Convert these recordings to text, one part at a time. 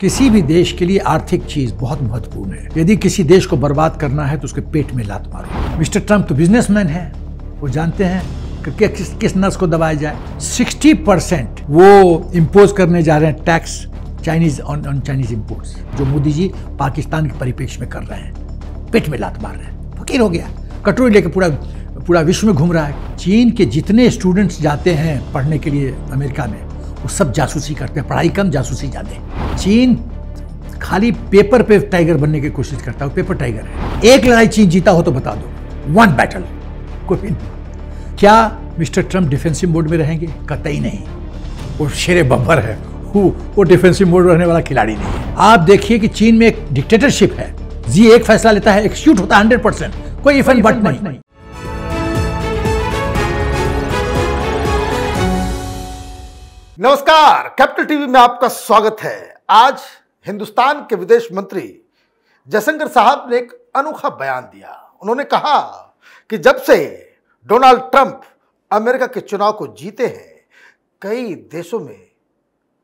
किसी भी देश के लिए आर्थिक चीज बहुत महत्वपूर्ण है। यदि किसी देश को बर्बाद करना है तो उसके पेट में लात मारो। मिस्टर ट्रंप तो बिजनेसमैन है, वो जानते हैं कि किस नस को दबाया जाए। 60% वो इम्पोज करने जा रहे हैं tax Chinese on Chinese imports, जो मोदी जी पाकिस्तान के परिप्रेक्ष्य में कर रहे हैं। पेट में लात मार रहे हैं। फकीर हो गया, कटोरी लेके पूरा विश्व में घूम रहा है। चीन के जितने स्टूडेंट्स जाते हैं पढ़ने के लिए अमेरिका में, वो सब जासूसी करते हैं। पढ़ाई कम, जासूसी ज़्यादा। चीन खाली पेपर पे टाइगर बनने की कोशिश करता है, पेपर टाइगर है। एक लड़ाई चीन जीता हो तो बता दो, वन बैटल। कोई नहीं। क्या मिस्टर ट्रंप डिफेंसिव मोड में रहेंगे? कतई नहीं। वो शेरे बब्बर है, वो डिफेंसिव मोड में रहने वाला खिलाड़ी नहीं है। आप देखिए कि चीन में एक डिक्टेटरशिप है। जी एक फैसला लेता है, एक्सिक्यूट होता है 100%, कोई इफ एंड बट नहीं। नमस्कार, कैपिटल टीवी में आपका स्वागत है। आज हिंदुस्तान के विदेश मंत्री जयशंकर साहब ने एक अनोखा बयान दिया। उन्होंने कहा कि जब से डोनाल्ड ट्रंप अमेरिका के चुनाव को जीते हैं, कई देशों में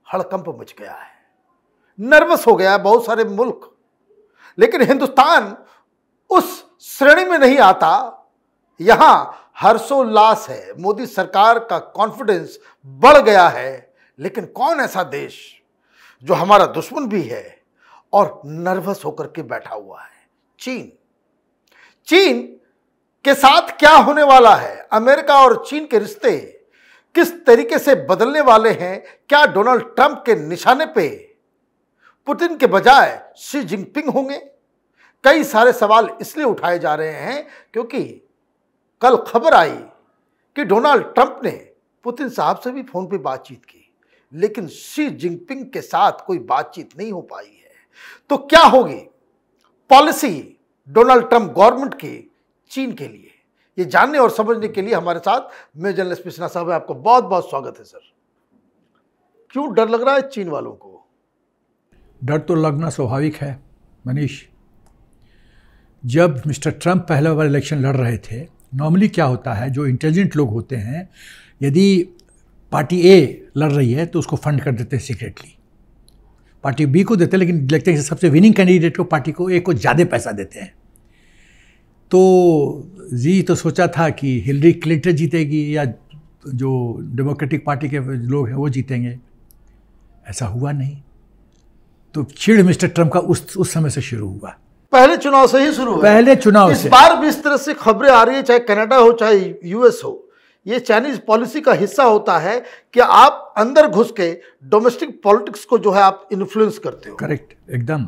हड़कंप मच गया है, नर्वस हो गया है बहुत सारे मुल्क। लेकिन हिंदुस्तान उस श्रेणी में नहीं आता। यहां हर्षोल्लास है, मोदी सरकार का कॉन्फिडेंस बढ़ गया है। लेकिन कौन ऐसा देश जो हमारा दुश्मन भी है और नर्वस होकर के बैठा हुआ है? चीन। चीन के साथ क्या होने वाला है? अमेरिका और चीन के रिश्ते किस तरीके से बदलने वाले हैं? क्या डोनाल्ड ट्रंप के निशाने पे पुतिन के बजाय शी जिनपिंग होंगे? कई सारे सवाल इसलिए उठाए जा रहे हैं क्योंकि कल खबर आई कि डोनाल्ड ट्रंप ने पुतिन साहब से भी फोन पे बातचीत की, लेकिन शी जिनपिंग के साथ कोई बातचीत नहीं हो पाई है। तो क्या होगी पॉलिसी डोनाल्ड ट्रंप गवर्नमेंट की चीन के लिए? ये जानने और समझने के लिए हमारे साथ मैं जर्नलिस्ट पिछना साहब है। आपको बहुत बहुत स्वागत है सर। क्यों डर लग रहा है चीन वालों को? डर तो लगना स्वाभाविक है मनीष। जब मिस्टर ट्रंप पहला बार इलेक्शन लड़ रहे थे, नॉर्मली क्या होता है, जो इंटेलिजेंट लोग होते हैं, यदि पार्टी ए लड़ रही है तो उसको फंड कर देते हैं सीक्रेटली। पार्टी बी को देते हैं, लेकिन लगता है कि सबसे विनिंग कैंडिडेट को, पार्टी को ए को ज़्यादा पैसा देते हैं। तो जी तो सोचा था कि हिलरी क्लिंटन जीतेगी या जो डेमोक्रेटिक पार्टी के लोग हैं वो जीतेंगे। ऐसा हुआ नहीं। तो चिढ़ मिस्टर ट्रंप का उस समय से शुरू हुआ। पहले चुनाव से ही शुरू हुआ। पहले चुनाव से। इस बार भी इस तरह से खबरें आ रही है, चाहे कनाडा हो चाहे यूएस हो, ये चाइनीज पॉलिसी का हिस्सा होता है कि आप अंदर घुस के डोमेस्टिक पॉलिटिक्स को जो है आप इन्फ्लुएंस करते हो। करेक्ट, एकदम।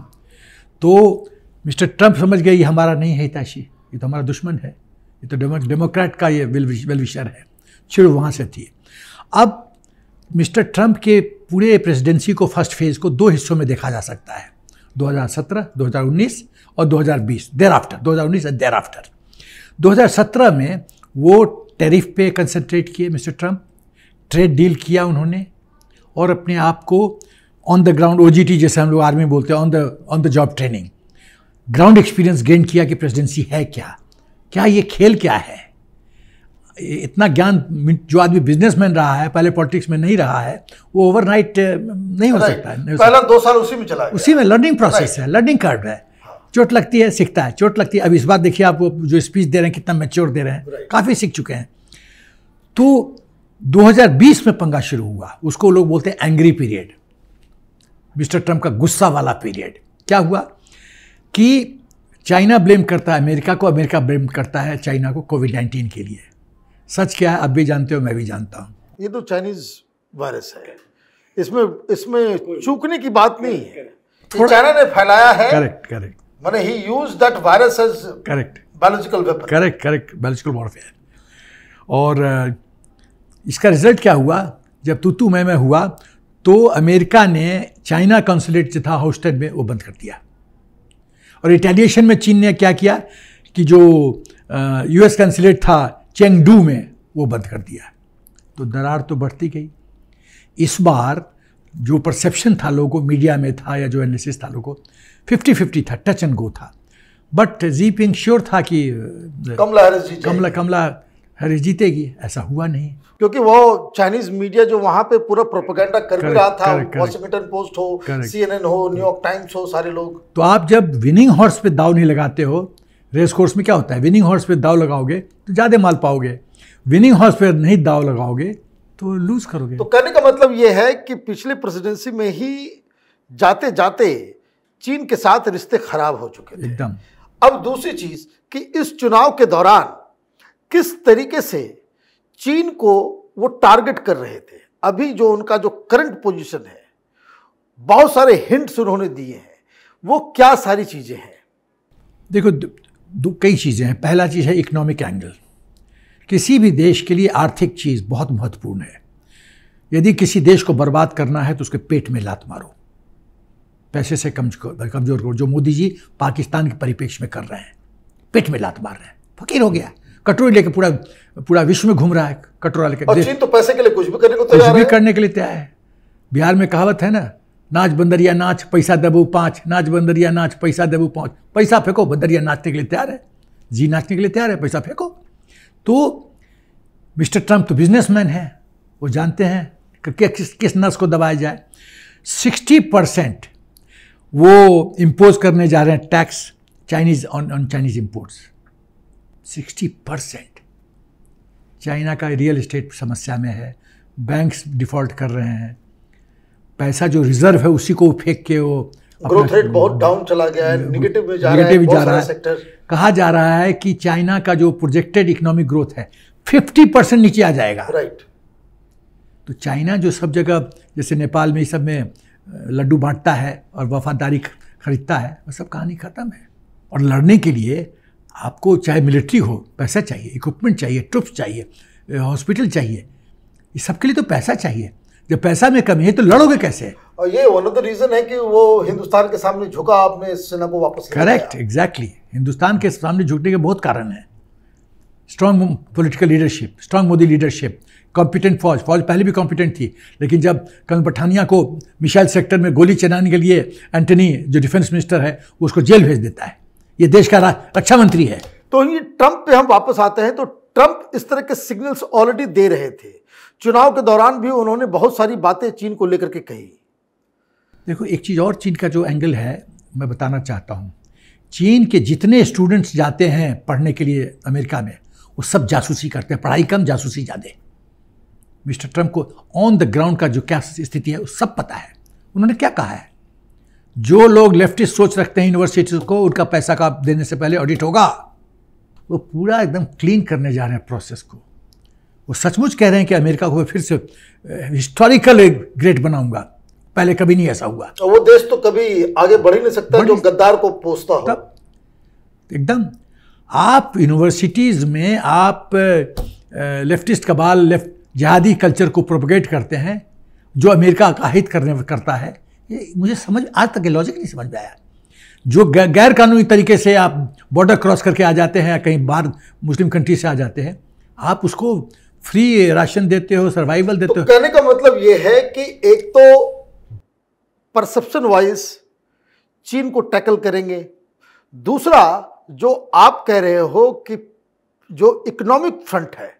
तो मिस्टर ट्रंप समझ गए ये हमारा नहीं है हितैषी, ये तो हमारा दुश्मन है, ये तो डेमोक्रेट का ये वेलविशर है। चिड़ वहाँ से थी। अब मिस्टर ट्रंप के पूरे प्रेसिडेंसी को फर्स्ट फेज को दो हिस्सों में देखा जा सकता है, 2017, 2019 और 2020 देर आफ्टर, 2019 और देर आफ्टर। 2017 में वो टैरिफ पे कंसंट्रेट किए मिस्टर ट्रंप, ट्रेड डील किया उन्होंने, और अपने आप को ऑन द ग्राउंड, ओजीटी जैसे हम लोग आर्मी बोलते हैं, on the job training, ground experience gain किया कि प्रेसिडेंसी है क्या ये खेल क्या है। इतना ज्ञान जो आदमी बिजनेसमैन रहा है, पहले पॉलिटिक्स में नहीं रहा है, वो ओवरनाइट नहीं हो सकता है। पहला 2 साल उसी में चला गया। उसी में लर्निंग प्रोसेस है, लर्निंग कर्व है। चोट लगती है, सीखता है, चोट लगती है। अब इस बार देखिए आप जो स्पीच दे रहे हैं कितना मैच्योर दे रहे हैं, काफ़ी सीख चुके हैं। तो 2020 में पंगा शुरू हुआ, उसको लोग बोलते हैं एंग्री पीरियड, मिस्टर ट्रंप का गुस्सा वाला पीरियड। क्या हुआ कि चाइना ब्लेम करता है अमेरिका को, अमेरिका ब्लेम करता है चाइना को कोविड-19 के लिए। सच क्या है आप भी जानते हो, मैं भी जानता हूँ। ये तो चाइनीज वायरस है, इसमें चूकने की बात नहीं है। चाइना ने फैलाया है। करेक्ट। माने he used that virus as biological weapon. Correct, biological warfare. और इसका रिजल्ट क्या हुआ? जब तू मैं हुआ तो अमेरिका ने चाइना कॉन्सुलेट जो था ह्यूस्टन में वो बंद कर दिया, और रिटेलिएशन में चीन ने क्या किया कि जो यूएस कॉन्सुलेट था चेंगडू में वो बंद कर दिया। तो दरार तो बढ़ती गई। इस बार जो परसेप्शन था लोगों को, मीडिया में था या जो एनालिसिस था लोगों को, 50-50 था, टच एंड गो था। बट जी पिंग श्योर था कि कमला अरे जीतेगी, ऐसा हुआ नहीं। क्योंकि वो चाइनीज मीडिया जो वहां पे पूरा प्रोपेगेंडा कर भी रहा था, वॉशिंगटन पोस्ट हो, CNN हो, न्यूयॉर्क टाइम्स हो, सारे लोग। तो आप जब विनिंग हॉर्स पे दाव नहीं लगाते हो, रेस कोर्स में क्या होता है, विनिंग हॉर्स पे दाव लगाओगे तो ज़्यादा माल पाओगे, विनिंग हॉर्स पे नहीं दाव लगाओगे तो लूज करोगे। तो कहने का मतलब ये है कि पिछले प्रेसिडेंसी में ही जाते जाते चीन के साथ रिश्ते खराब हो चुके थे एकदम। अब दूसरी चीज कि इस चुनाव के दौरान किस तरीके से चीन को वो टारगेट कर रहे थे। अभी जो उनका जो करंट पोजीशन है, बहुत सारे हिंट्स उन्होंने दिए हैं, वो क्या सारी चीजें हैं? देखो कई चीज़ें हैं। पहला चीज़ है इकोनॉमिक एंगल। किसी भी देश के लिए आर्थिक चीज़ बहुत महत्वपूर्ण है। यदि किसी देश को बर्बाद करना है तो उसके पेट में लात मारो, पैसे से कमजोर करो, जो मोदी जी पाकिस्तान के परिप्रेक्ष्य में कर रहे हैं। पेट में लात मार रहे हैं, फकीर हो गया, कटोरी लेके पूरा विश्व में घूम रहा है कटोरा लेके। और चीन तो पैसे के लिए कुछ भी करने को तैयार है, कुछ भी करने के लिए तैयार है। बिहार में कहावत है ना, नाच बंदरिया नाच पैसा देबू 5, नाच बंदरिया नाच पैसा देबू 5। पैसा फेंको, बंदरिया नाचने के लिए तैयार है, जी नाचने के लिए तैयार है, पैसा फेंको। तो मिस्टर ट्रंप तो बिजनेसमैन है, वो जानते हैं कि किस नस को दबाया जाए। 60% वो इम्पोज करने जा रहे हैं tax Chinese on Chinese imports. 60%। China का रियल एस्टेट समस्या में है, बैंक्स डिफॉल्ट कर रहे हैं, पैसा जो रिजर्व है उसी को फेंक के वो ग्रोथ रेट बहुत डाउन चला गया है, निगेटिव में जा रहा है सेक्टर। कहा जा रहा है कि चाइना का जो प्रोजेक्टेड इकोनॉमिक ग्रोथ है 50% नीचे आ जाएगा। राइट। तो चाइना जो सब जगह जैसे नेपाल में, इस सब में लड्डू बांटता है और वफादारी खरीदता है, वो सब कहानी खत्म है। और लड़ने के लिए आपको चाहे मिलिट्री हो, पैसा चाहिए, इक्विपमेंट चाहिए, ट्रुप्स चाहिए, हॉस्पिटल चाहिए, ये सब के लिए तो पैसा चाहिए। जब पैसा में कमी है तो लड़ोगे कैसे? और ये वन ऑफ द रीजन है कि वो हिंदुस्तान के सामने झुका, आपने सेना को वापस लिया। Correct, exactly. हिंदुस्तान के सामने झुकने के बहुत कारण हैं। Strong political leadership, strong Modi leadership, competent फौज पहले भी कॉम्पिटेंट थी, लेकिन जब कर्नल पठानिया को मिसाइल सेक्टर में गोली चलाने के लिए एंटनी जो डिफेंस मिनिस्टर है उसको जेल भेज देता है। ये देश का रक्षा मंत्री है। तो ये ट्रंप पे हम वापस आते हैं, तो ट्रंप इस तरह के सिग्नल्स ऑलरेडी दे रहे थे। चुनाव के दौरान भी उन्होंने बहुत सारी बातें चीन को लेकर के कही। देखो एक चीज़ और चीन का जो एंगल है मैं बताना चाहता हूँ। चीन के जितने स्टूडेंट्स जाते हैं पढ़ने के लिए अमेरिका में, वो सब जासूसी करते हैं, पढ़ाई कम जासूसी ज़्यादा। मिस्टर ट्रंप को ऑन द ग्राउंड का जो क्या स्थिति है वो सब पता है। उन्होंने क्या कहा है, जो लोग लेफ्टिस्ट सोच रखते हैं यूनिवर्सिटीज को, उनका पैसा का देने से पहले ऑडिट होगा। वो पूरा एकदम क्लीन करने जा रहे हैं प्रोसेस को। वो सचमुच कह रहे हैं कि अमेरिका को फिर से हिस्टोरिकल ग्रेट बनाऊंगा, पहले कभी नहीं ऐसा हुआ। वो देश तो कभी आगे बढ़ ही नहीं सकता जो गद्दार को पोसता हो। तब एकदम आप यूनिवर्सिटीज़ में आप लेफ्टिस्ट कबाल, लेफ्ट जिहादी कल्चर को प्रोपगेट करते हैं, जो अमेरिका का हित करता है। ये मुझे समझ आज तक लॉजिक नहीं समझ में आया। जो गैर कानूनी तरीके से आप बॉर्डर क्रॉस करके आ जाते हैं, कहीं बाहर मुस्लिम कंट्री से आ जाते हैं, आप उसको फ्री राशन देते हो, सर्वाइवल देते हो। कहने का मतलब ये है कि एक तो परसेप्शन वाइज चीन को टैकल करेंगे, दूसरा जो आप कह रहे हो कि जो इकोनॉमिक फ्रंट है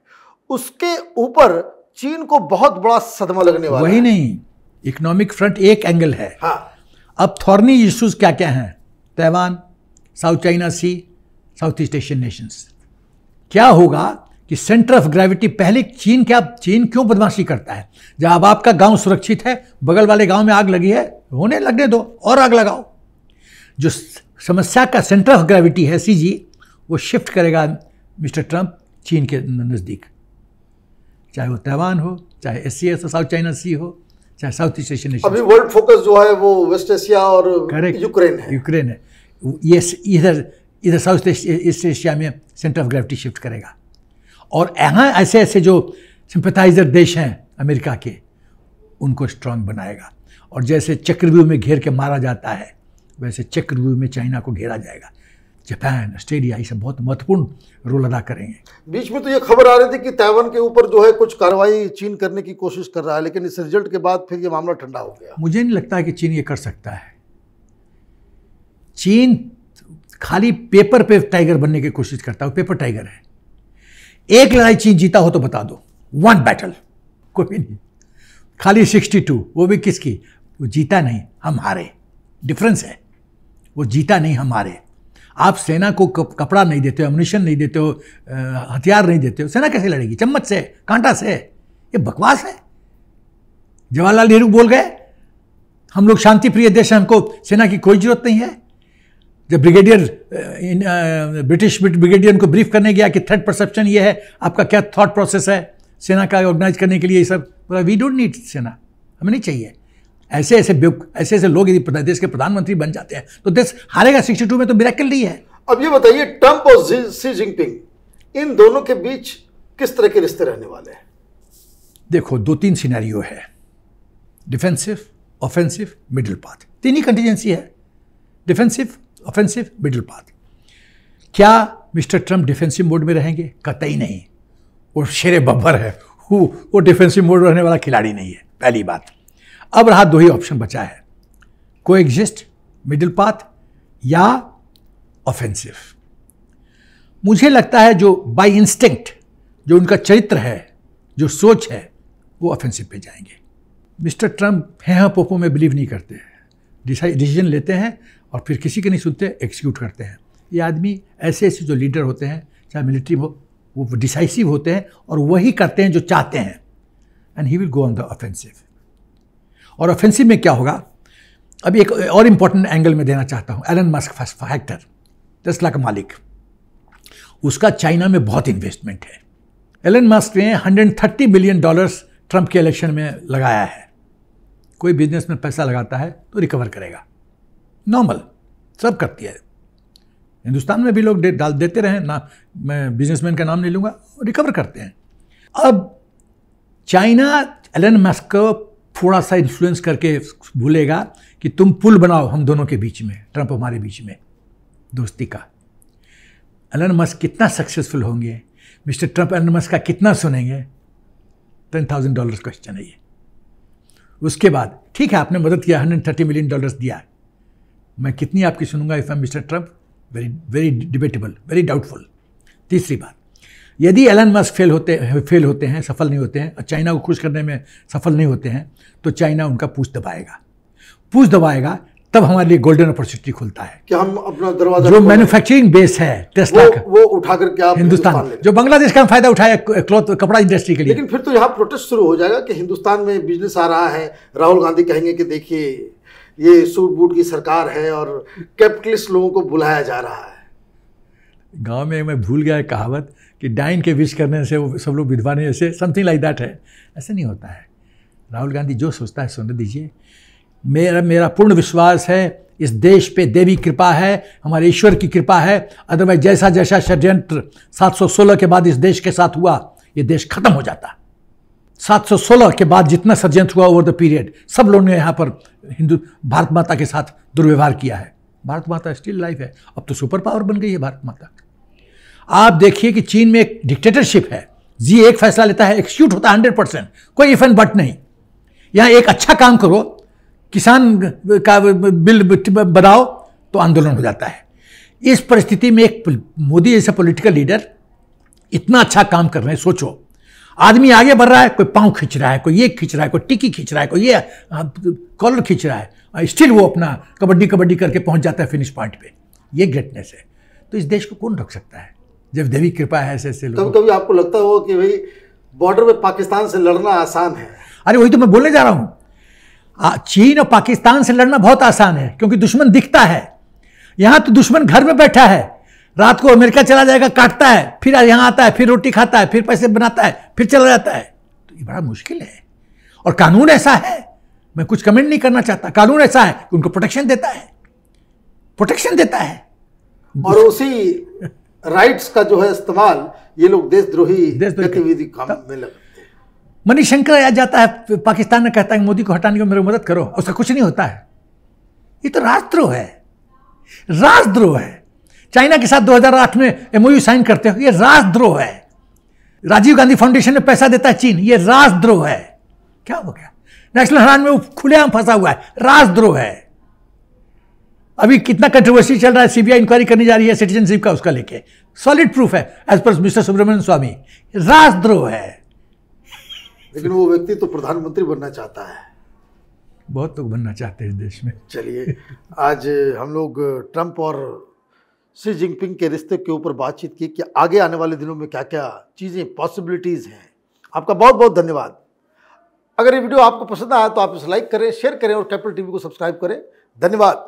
उसके ऊपर चीन को बहुत बड़ा सदमा लगने वाला है। वही नहीं, इकोनॉमिक फ्रंट एक एंगल है। हाँ। अब थॉर्नी इश्यूज क्या क्या हैं? ताइवान, साउथ चाइना सी, साउथ ईस्ट एशियन नेशंस। क्या होगा कि सेंटर ऑफ ग्रेविटी पहले चीन क्यों बदमाशी करता है? जब आपका गांव सुरक्षित है, बगल वाले गांव में आग लगी है, होने लगने दो और आग लगाओ। जो समस्या का सेंटर ऑफ ग्रेविटी है CG, वो शिफ्ट करेगा मिस्टर ट्रंप चीन के नज़दीक, चाहे वो ताइवान हो, चाहे SCS साउथ चाइना सी हो, चाहे साउथ ईस्ट एशियन नेशन। अभी वर्ल्ड फोकस जो है वो वेस्ट एशिया और यूक्रेन है। ये इधर साउथ ईस्ट एशिया में सेंटर ऑफ ग्रेविटी शिफ्ट करेगा। और यहाँ ऐसे ऐसे जो सिंपैथाइजर देश हैं अमेरिका के, उनको स्ट्रांग बनाएगा। और जैसे चक्रव्यूह में घेर के मारा जाता है, वैसे चक्रव्यूह में चाइना को घेरा जाएगा। जापान, ऑस्ट्रेलिया, ये सब बहुत महत्वपूर्ण रोल अदा करेंगे। बीच में तो ये खबर आ रही थी कि ताइवान के ऊपर जो है कुछ कार्रवाई चीन करने की कोशिश कर रहा है, लेकिन इस रिजल्ट के बाद फिर ये मामला ठंडा हो गया। मुझे नहीं लगता है कि चीन ये कर सकता है। चीन खाली पेपर पे टाइगर बनने की कोशिश करता है, वो पेपर टाइगर है। एक लड़ाई चीन जीता हो तो बता दो, वन बैटल, कोई भी नहीं। खाली 62, वो भी किसकी? वो जीता नहीं, हम हारे। डिफरेंस है, वो जीता नहीं, हम हारे। आप सेना को कपड़ा नहीं देते हो, एमुनिशन नहीं देते हो, हथियार नहीं देते हो, सेना कैसे लड़ेगी? चम्मच से, कांटा से? ये बकवास है। जवाहरलाल नेहरू बोल गए हम लोग शांति प्रिय देश हैं, हमको सेना की कोई जरूरत नहीं है। जब ब्रिटिश ब्रिगेडियर को ब्रीफ करने गया कि थ्रेट परसेप्शन ये है, आपका क्या थॉट प्रोसेस है सेना का ऑर्गेनाइज करने के लिए, ये सब बोला वी डोंट नीड सेना, हमें नहीं चाहिए। ऐसे ऐसे लोग यदि देश के प्रधानमंत्री बन जाते हैं तो देश हारेगा। 62 में तो मिरेकल नहीं है। अब ये बताइए, ट्रंप और शी जिनपिंग, इन दोनों के बीच किस तरह के रिश्ते रहने वाले हैं? देखो, 2-3 सिनेरियो है, डिफेंसिव, ऑफेंसिव, मिडिल पाथ। 3 ही कंटीजेंसी है, डिफेंसिव, ऑफेंसिव, मिडिल पाथ। क्या मिस्टर ट्रंप डिफेंसिव मोड में रहेंगे? कतई नहीं। वो शेरे बब्बर है, वो डिफेंसिव मोड रहने वाला खिलाड़ी नहीं है, पहली बात। अब रहा 2 ही ऑप्शन बचा है, कोएग्जिस्ट, मिडिल पाथ या ऑफेंसिव। मुझे लगता है जो बाय इंस्टिंक्ट जो उनका चरित्र है, जो सोच है, वो ऑफेंसिव पे जाएंगे। मिस्टर ट्रंप हैं पोपो में बिलीव नहीं करते हैं, डिसीजन लेते हैं और फिर किसी के नहीं सुनते, एग्जीक्यूट करते हैं। ये आदमी ऐसे जो लीडर होते हैं, चाहे मिलिट्री हो, वो डिसाइसिव होते हैं और वही करते हैं जो चाहते हैं, and he will go on the offensive. और ऑफेंसिव में क्या होगा, अब एक और इंपॉर्टेंट एंगल में देना चाहता हूं। एलन मस्क फैक्टर, टेस्ला का मालिक, उसका चाइना में बहुत इन्वेस्टमेंट है। एलन मस्क ने $130 मिलियन ट्रंप के इलेक्शन में लगाया है। कोई बिजनेस में पैसा लगाता है तो रिकवर करेगा, नॉर्मल, सब करती है। हिंदुस्तान में भी लोग डाल देते रहे ना, मैं बिजनेसमैन का नाम नहीं लूँगा, रिकवर करते हैं। अब चाइना एलन मस्क को थोड़ा सा इन्फ्लुएंस करके भूलेगा कि तुम पुल बनाओ हम दोनों के बीच में, ट्रंप हमारे बीच में, दोस्ती का। एलन मस्क कितना सक्सेसफुल होंगे, मिस्टर ट्रंप एलन मस्क का कितना सुनेंगे, $10,000 क्वेश्चन है ये। उसके बाद ठीक है, आपने मदद किया, $130 मिलियन दिया, मैं कितनी आपकी सुनूंगा if I am mister Trump? Very very debatable, very doubtful. तीसरी बात, यदि एलन मस्क फेल होते हैं, सफल नहीं होते हैं, और चाइना को खुश करने में सफल नहीं होते हैं, तो चाइना उनका पूछ दबाएगा, तब हमारे लिए गोल्डन अपॉर्चुनिटी खुलता है कि हम अपना दरवाजा, जो मैन्युफैक्चरिंग बेस है टेस्ला का, वो उठा करके आप हिंदुस्तान, जो बांग्लादेश का फायदा उठाया क्लॉथ कपड़ा इंडस्ट्री के लिए। लेकिन फिर तो यहाँ प्रोटेस्ट शुरू हो जाएगा कि हिंदुस्तान में बिजनेस आ रहा है। राहुल गांधी कहेंगे कि देखिए ये सूट बूट की सरकार है और कैपिटलिस्ट लोगों को बुलाया जा रहा है। गांव में मैं भूल गया कहावत कि डाइन के विश करने से वो सब लोग विधवा नहीं, ऐसे समथिंग लाइक दैट है। ऐसे नहीं होता है। राहुल गांधी जो सोचता है सोचने दीजिए। मेरा पूर्ण विश्वास है इस देश पे देवी कृपा है, हमारे ईश्वर की कृपा है। अदरवाइज जैसा जैसा षड्यंत्र 716 के बाद इस देश के साथ हुआ, ये देश खत्म हो जाता। 716 के बाद जितना षड्यंत्र हुआ ओवर द पीरियड, सब लोगों ने यहाँ पर भारत माता के साथ दुर्व्यवहार किया है। भारत माता स्टिल लाइफ है, अब तो सुपर पावर बन गई है भारत माता। आप देखिए कि चीन में एक डिक्टेटरशिप है, जी एक फैसला लेता है, एक्सिक्यूट होता है 100%, कोई इफ एंड बट नहीं। यहाँ एक अच्छा काम करो, किसान का बिल बनाओ, तो आंदोलन हो जाता है। इस परिस्थिति में एक मोदी जैसा पॉलिटिकल लीडर इतना अच्छा काम कर रहे हैं। सोचो, आदमी आगे बढ़ रहा है, कोई पांव खींच रहा है, कोई ये खींच रहा है, कोई टिकी खींच रहा है, कोई ये कॉलर खींच रहा है, स्टिल वो अपना कबड्डी करके पहुंच जाता है फिनिश पॉइंट पे। ये ग्रेटनेस है। तो इस देश को कौन रोक सकता है जब देवी कृपा है ऐसे लोग। कभी आपको लगता हो कि भाई बॉर्डर में पाकिस्तान से लड़ना आसान है? अरे वही तो मैं बोलने जा रहा हूं। चीन और पाकिस्तान से लड़ना बहुत आसान है, क्योंकि दुश्मन दिखता है। यहां तो दुश्मन घर में बैठा है, रात को अमेरिका चला जाएगा, काटता है, फिर यहां आता है, फिर रोटी खाता है, फिर पैसे बनाता है, फिर चला जाता है। तो ये बड़ा मुश्किल है। और कानून ऐसा है, मैं कुछ कमेंट नहीं करना चाहता, कानून ऐसा है कि उनको प्रोटेक्शन देता है। और उसी राइट्स का जो है इस्तेमाल ये लोग देशद्रोही गतिविधि काम में लगते हैं। मणिशंकर आ जाता है पाकिस्तान में, कहता है मोदी को हटाने को मेरी मदद करो, उसका कुछ नहीं होता है। ये तो राजद्रोह है। चाइना के साथ 2008 में MOU साइन करते हो, ये राजद्रोह है। राजीव गांधी फाउंडेशन में पैसा देता है चीन, ये राजद्रोह है। क्या हो गया? नेशनल हेराल्ड में वो खुलेआम फंसा हुआ है, राजद्रोह है। अभी कितना कंट्रोवर्सी चल रहा है, सीबीआई इंक्वायरी करनी जा रही है सिटीजनशिप का, उसका लेके सॉलिड प्रूफ है एज पर मिस्टर सुब्रमण्यम स्वामी, राजद्रोह है। लेकिन वो व्यक्ति तो प्रधानमंत्री बनना चाहता है। बहुत लोग बनना चाहते हैं इस देश में। चलिए, आज हम लोग ट्रंप और शी जिनपिंग के रिश्ते के ऊपर बातचीत की कि आगे आने वाले दिनों में क्या क्या चीज़ें पॉसिबिलिटीज़ हैं। आपका बहुत बहुत धन्यवाद। अगर ये वीडियो आपको पसंद आया तो आप इसे लाइक करें, शेयर करें और कैपिटल टीवी को सब्सक्राइब करें। धन्यवाद।